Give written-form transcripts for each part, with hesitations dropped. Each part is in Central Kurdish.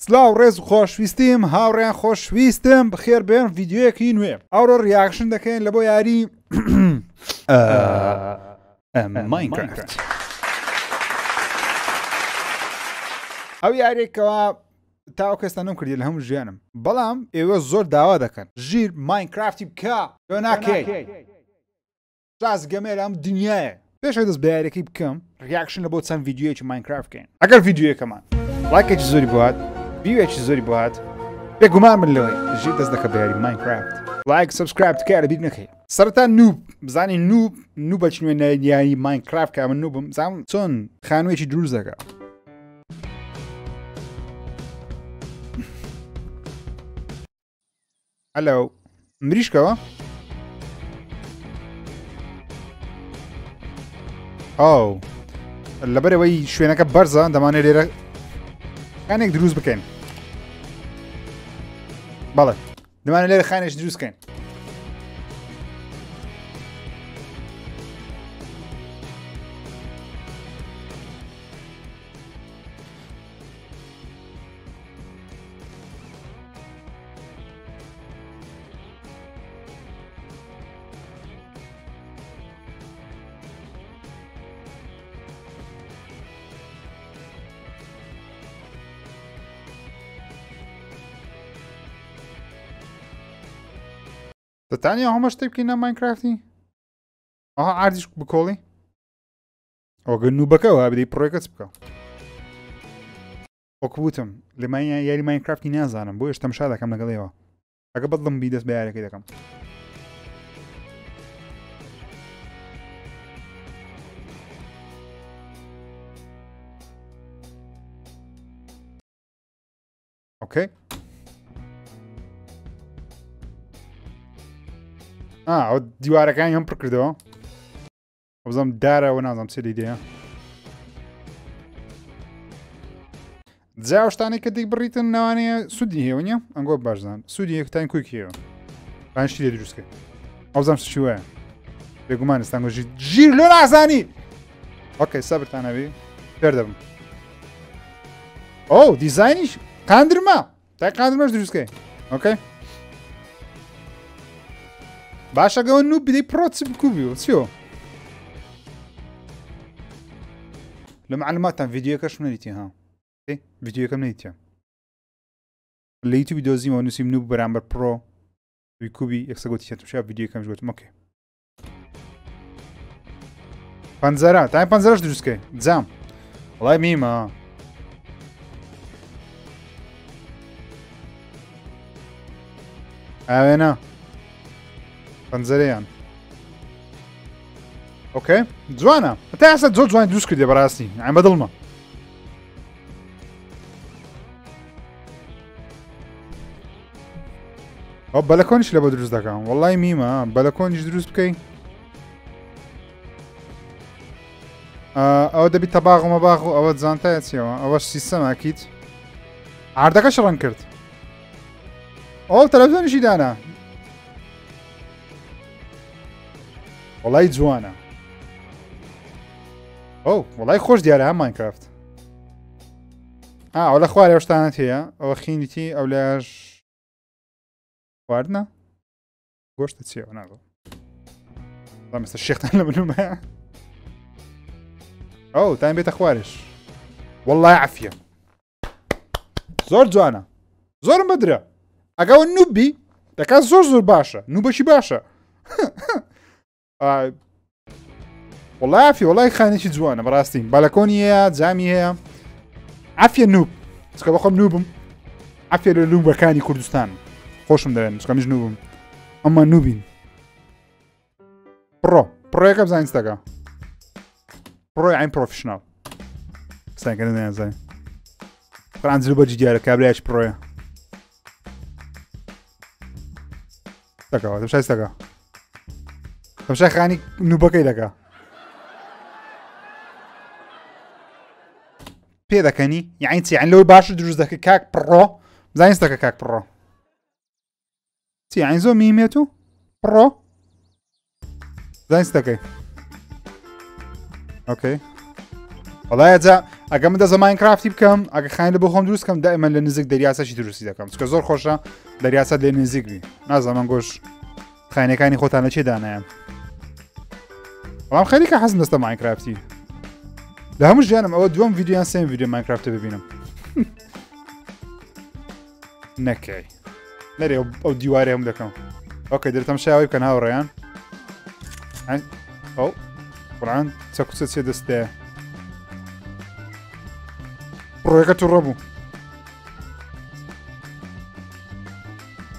سلااو ڕێز و خۆشویستیم هاوڕێیان خۆشویستم بەخێر بێن ڤیددیوەیەکی نوێ ئەوڕۆ ریاکشن دەکەین لە بۆ یاری ماینکرافت ئەو یاریێکەوە تاو کەستانم کردی لە هەموو ژیانم بەڵام ئێوە زۆر داوا دەکەن ژیر ماینکرافتی بکە تۆ ناکەی ڕازگەمێر ئەم دنیاە پێش دەست بە یاریەکەی بکەم ریاکشن لە بۆ چەند ڤیددیوەیەکی ماینکرافت بکەین ئەگەر ڤیددیوەکەمان لایکێکی زۆری بۆ هات بیوێکی زۆری بۆ هات بێگومان من لەوەی ژیر دەست دەکە بە یاری ماینکرافت لایک سبسکرایب تکایە لەبیر نەکەی سەرەتا نووب بزانین نووب بە چنوێ یاری ماینکرافت کە من نووبم زانم چۆن خانوویەکی دروست دەکە هەلو مریشکەوە ئەو لەبەرەوەی شوێنەکە بەرزە دەمانێت لێرە خانێک دروست بکەین بەڵێ دەمانێت لێرە خانێک دروست بکەین دەتانیا هەمە شتێک بکەینە ماینکرافتی ئەها ئاردیش بکۆڵی ئەوگە نووبەکەەوە بدەی پڕۆیەکەت بکە وەکووتم لە یاری ماینکرافتی نازانم بۆ هێشتا شا دەکەم لەگەڵێەوە ئەگە بەدڵم بی دەست بە یارەکەی دەکەم ئۆکەی ئەو دیوارەکانی هەم پڕ کردەوە بزەم دارەوە نازانم چ دیدەیە جا شتانی کە دیک بڕیتن ناوانەیە سوودی هێوە نیە ئەنگۆ باشدان سوودی یەکتان کویکیەوە پانشتی لێ دروستکە ئەوزەم چی وایە بێگومانستان ژیر لۆ نازانی ئۆکەی سەبرتانەوی پێر دەبم ئەو دیزاینیش قاندرمە تای قاندرمەش دروستکەی ئۆکەی باشەگەەوە نووب بدەی پڕۆت بکوبیەوە چیەوە لە معلوماتان ڤیددیوەکەش نەریتی ها ڤیددیوەکەم نەیتە لە یوتیوبی دۆزیمەوە نووسیم نووب بەرامبەر پڕۆ کوبی یەکسەگوتی شا ڤیددیوەکەمش گوتم ئۆکێ پەنجەرە تای پەنجەرەش دروستکەی جام وەڵای میمە ئاوێنە پەنجەرەیان ئۆکەی جوانە تا ئێستا زۆر جوان دروست کردێ بەڕاستی ئەم بەدڵمە ئەو بەلەکۆنیش لە بە دروست دەکەم وەڵای میمە بەلەکۆنیش دروست بکەی ئەوە دەبی تەباغ و مەباغ و ئەوە جانتایە چیەوە ئەوەش سیستەماکیت ئاردەکەش ڕەنگ کرد ئەو تەلەڤیزۆنیشی دانا وەڵای جوانە ئەو وەڵای خۆش دیارە هەم ماینکرافت ئەو لە خوارێ شتانت هەیە ئەوە خینیتی ئەو لەش خواردنە گۆشتە چیەوە ناگۆ مەستە شێختان لە بنومە ئەو تایم بێتە خوارش وەڵای عەفیە زۆر جوانە زۆرم بەدرە ئەگەوە نووبی دەکات زۆر زۆر باشە نووبەشی باشە وەڵای عەفی وەڵای خانێکی جوانە بەڕاستی بالەکۆنی هەیە جامی هەیە عەفیە نووب چکە بەخۆم نووبم عەفیە لە نووبەکانی کوردستان خۆشم دەوێن چکە میش نووبم ئەمما نووبین پڕۆیەکە بزانین دەکە پڕۆی عین پرۆفیشناڵ قسانکردن نازانین فڕانجل بەجی دیارە کابرایەکی پڕۆیە دەکەوە دەشای دەکە دەشای خانی نووبەکەی دەکە پێ دەکەنی یعنی چی یعنی لەوەی باشتر دروست دەکە کاک پڕۆ بزانین دەکە کاک پڕۆ چی یعنی زۆر میمێت و پڕۆ بزانین دەکەی ئۆکەی وڵایە جا ئەگە من دەزە ماینکرافتی بکەم ئەگە خاین لە بۆ خۆم دروست بکەم دائما لە نزیک دەریاسەشی دروستی دەکەم چکە زۆر خۆشە دەریاسە لێ نزیک بی نازانم گۆش خاینەکانی خۆتان لە چێ دانایان بەڵام خەریکە حەزم دەستە ماینکرافتی لە هەموو ژیانم ئەوە دووەم ڤیدیۆیان سێم ڤیدیۆ ماینکرافتە ببینم نەکەی نەرێ ئەو دیوارێ هەم دەکەم ئۆکەی دەرتەم شاوی بکەن هاوڕێیان ئەو قورعان چەکوچە چێ دەستەیە ڕۆیەکە تو ڕەبوو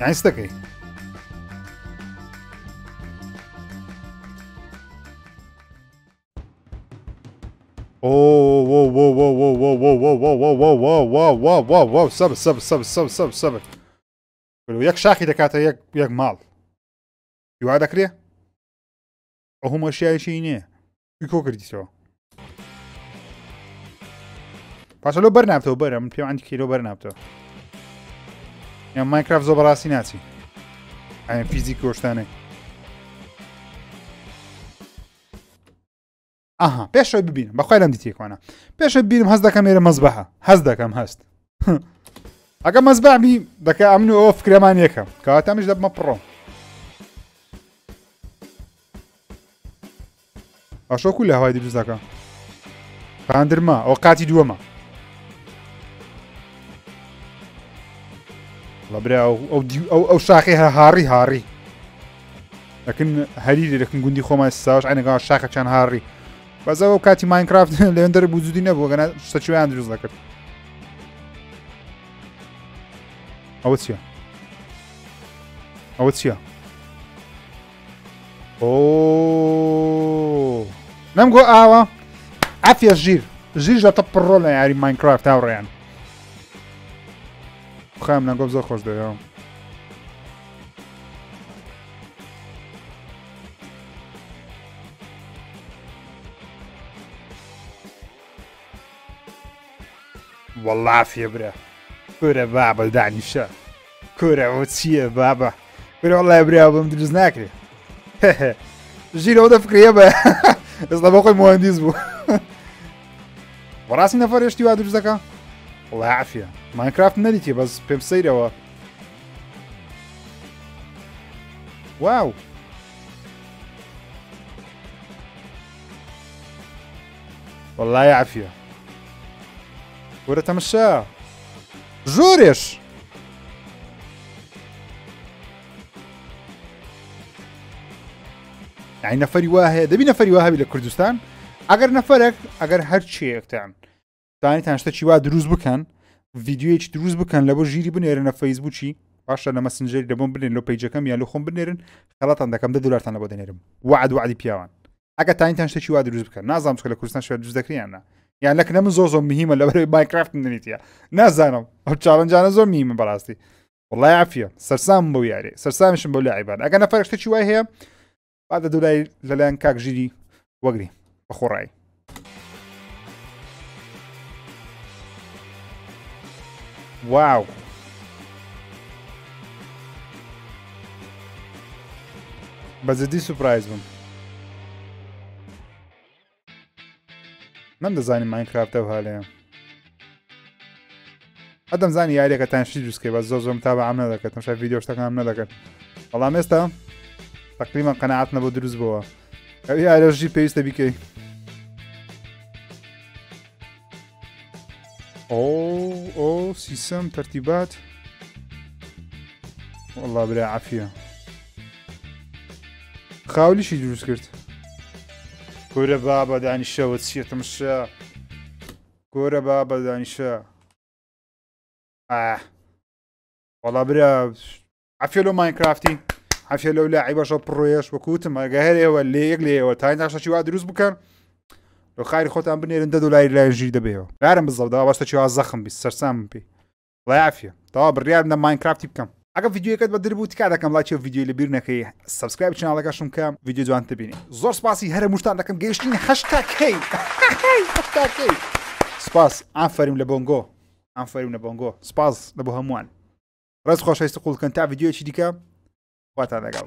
یعنی چ دەکەی سەبر یەک شاخی دەکاتە یەک ماڵ هیوا دەکرێ ئەو هەموو ئەشیایەکی نییە کۆ کردیتەوە پاشە لەو بەرنابتەوە بەرە من پێم ئەندی کیلۆ بەرنابتەوە یان ماینکرافت زۆر بەڕاستی ناچی ئەمە فیزیک گۆشتانەی ئاها پێشەوەی ببینم بەخوای لەم دیتێکوانە پێشە ببینم هەست دەکەم ێرە مەزبەحە هەست دەکەم هەست ئەگە مەزبەحبی دەکە ئەمن و ئەوە فکرەمان یەکەم کەواتە ئەمیش دەبمە پڕۆ ئاشۆکو لە هەوای دروست دەکەم خاندرما ئەو قاتی دووەمە بەبرا ئەو شاخی هاڕی لەکن هەریری دەکەن گوندی خۆمان ساوش ئەنەگە شاخە چەند هاڕی بەزەوە کاتی ماینکرافت لەوێندەر بوجودی نەبووە گەنە شتەچویان دروست دەکرد ئەوە چییە؟ ئەوە چییە؟ ئۆ نەمگۆ ئاوە ئافیە ژیر ژەتە پڕۆ لە یاری ماینکرافت هاوڕێیان خام نەگۆ زۆر خۆش دەوێەوە وەڵافیە برە کورە بابە دانیشە کورە ئەوە چییە بابە برە وەڵای برا بەم دروست ناکرێ ژیر ئەو دەفکرێ بە ئێستا بە خۆی مهندیس بوو بەڕاستی نەفەر هێشتی وا دروست دەکە وەڵای عافیە ماینکرافت نەدیتێ بەس پێم سەیرەوە واو وەڵای عافیە وەرە تەمەشا زۆرێش یعنی نەفەری وا هەیە دەبی نەفەری وا هەبی لە کوردستان ئەگەر نەفەرێک ئەگەر هەرچیەکتان دانیتان شتێکی وا دروست بکەن ڤیدیۆیەکی دروست بکەن لە بۆ ژیری بنێرن لە فەیسبووکی باشە لە مەسنجەری دەبم بنێن لەو پەیجەکەم یان لە خۆم بنێرن خەڵاتان دەکەم $10 لە بۆ دەنێرم وعدی پیاوان ئەگە تانیتان شتێکی وا دروست بکەن نازانم چکە لە کوردستان شوێن دروست دەکرێنە یان لەکنە من زۆر مهمە لەبەرەوەی ماینکرافت نەنیتە نازانم ئەو چاڵنجانە زۆر میمە بەڕاستی وەڵای عافیە سەرسام بەو یارێ سەرسامیشم بەو لایبان ئەگە نەفەرێک شتێکی وای هەیە با دەدەلای لەلایەن کاک ژیری وەگری بەخۆڕایی واو بەجددی سوپرایز بووم من دەزانیم ماینکرافتە و هەڵەیە ئەدەم زانی یاریەکە تانشی دروستکەی بە زۆم تا بە ئەم نەدەکەێت شای ڤیدیۆ شتەکەم نەدەکەن بەڵام ئێستا تقریبا قەنەعات نەبوو دروست بووە ئەو یارەژی پێویستە بیکەی ئۆ سیسەم تەرتیبات وەڵڵا برا عافیە خاولیشی دروست کرد گۆرە بابە دانیشەوە چیەتە مشە گۆرە بابە دانیشە وەڵا برا عافیە لەو ماینکرافتی عافیە لەو لاعی باشە پڕۆیەش وەکوتم ئەگە هەرێەوە لێ یەک لێەوە تا ناشەی وا دروست بکەن لە خاری خۆتان بنێرن $10 لای ژیر دەبێەوە یارم بزەوتەوە باشتە وا زەخم بیست سەرسام پێی وڵای عافیە تەوا بڕیار لە ماینکرافتی بکەم ئەگە ڤیدیۆکەت بە دەربوو تکا دەکەم لایکی ڤیدیۆی لەبیر نەکەی سەبسکرایب چناڵەکەشم کەم ڤیدیۆ جوان تبینی زۆر سپاسی هەرە موشتان دەکەم گەیشتین 8K سپاس ئافەریم لە بۆنگۆ ئافەریم لە بۆنگۆ سپاس لە بۆ هەمووان ڕست خۆشەویستە قوڵکەن تا ڤیدیۆیەکی دیکە خواتان لەگەڵ